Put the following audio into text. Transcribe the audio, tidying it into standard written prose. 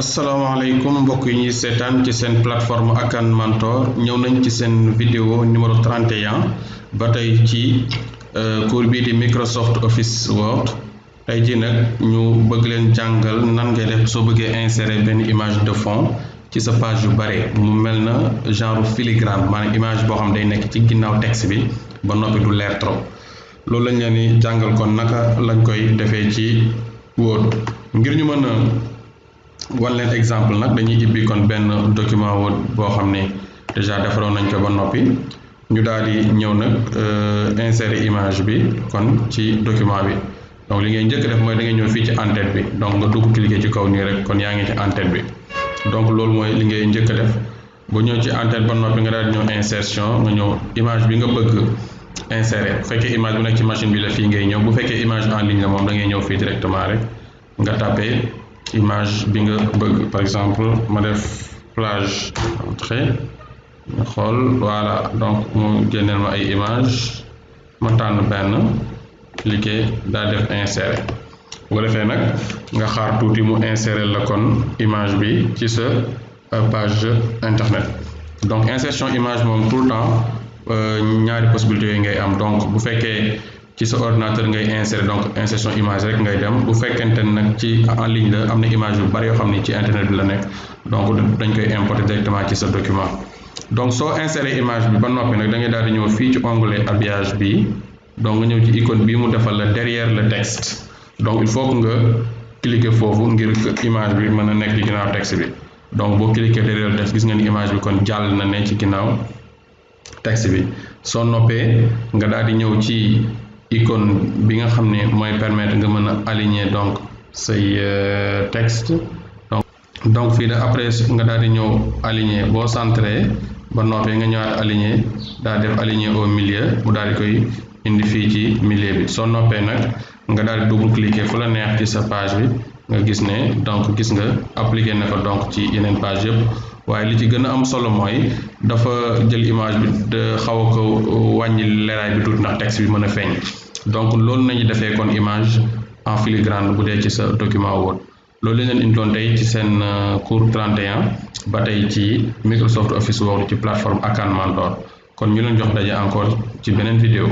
asalaamaaleykum mbokk yi ñuy seetaan ci seen plateforme Akan Mentor ñëw nañ ci seen vidéo numéro 31 ba tey ci cours bii di Microsoft Office Word tey ji nag ñu bëgg leen jàngal nan ngay def soo bëggee insérer benn image de fond ci sa page yu bare mu mel na genre filigrane maanaam image boo xam day nekk ci ginnaaw texte bi ba noppi du leer trop loolu lañ leen di jàngal kon naka lañ koy defee ci Word ngir ñu mën a wan leen exemple nag dañuy ibbi kon benn document Word boo xam ne déjà defaroon nañ ko ba noppi ñu daal di ñëw nag insérer image bi kon ci document bi donc li ngay njëkk def mooy da ngay ñëw fii ci en-tête bi donc nga dugg cliquer ci kaw nii rek kon yaa ngi ci en-tête bi donc loolu mooy li ngay njëkk def bu ñëw ci en-tête ba noppi nga daal di ñëw insertion nga ñëw image bi nga bëgg insérer bu fekkee image bu nekk ci machine bi la fii ngay ñëw bu fekkee image en ligne la moom da ngay ñëw fii directement rek nga tapé image bi nga bëgg par exemple ma def plage entrée nga xool voilà donc mu génneel ma ay image ma tànn benn cliquer daal def insérer bu ko defee nag nga xaar tuuti mu insérer la kon image bi ci sa page internet donc insertion image moom tout le temps ñaari possibilités yooyu ngay am donc bu fekkee ci sa ordinateur ngay insérer donc insertion image rek ngay dem bu fekkente nag ci en ligne la am na image yu bari yoo xam ne ci internet bi la nekk donc dañ koy importer directement ci sa document donc soo insérer image bi ba noppi nag da ngay daal di ñëw fii ci onglet habillage bi donc nga ñëw ci icône bii mu defal la derrière le texte donc il faut que nga cliquer foofu ngir image bi mën a nekk ci ginnaaw texte bi donc boo cliquer derrière le texte gis nga ni image bi kon jàll na ne ci ginnaaw texte bi soo noppee nga daal di ñëw ci icône bi nga xam ne mooy permettre nga mën a aligner donc say texte donc fii da après nga daal di ñëw aligner boo centré ba noppee nga ñëwaat aligner daal def aligner au milieu mu daal di koy indi fii ci milieu bi soo noppee nag nga daal di double cliquer fu la neex ci sa page bi nga gis ne donc gis nga appliqué na ko donc ci yeneen page yëpp waaye li ci gën a am solo mooy dafa jël image bi de xaw a ko wàññi leeraay bi tuuti ndax texte bi mën a feeñ donc loolu nañu defee kon image en filigrane bu dee ci sa document Word loolu la leen indiloon tey ci seen cours 31 ba tey ci Microsoft Office Word ci plateforme Akan Mentor kon ñu leen jox daje encore ci beneen vidéo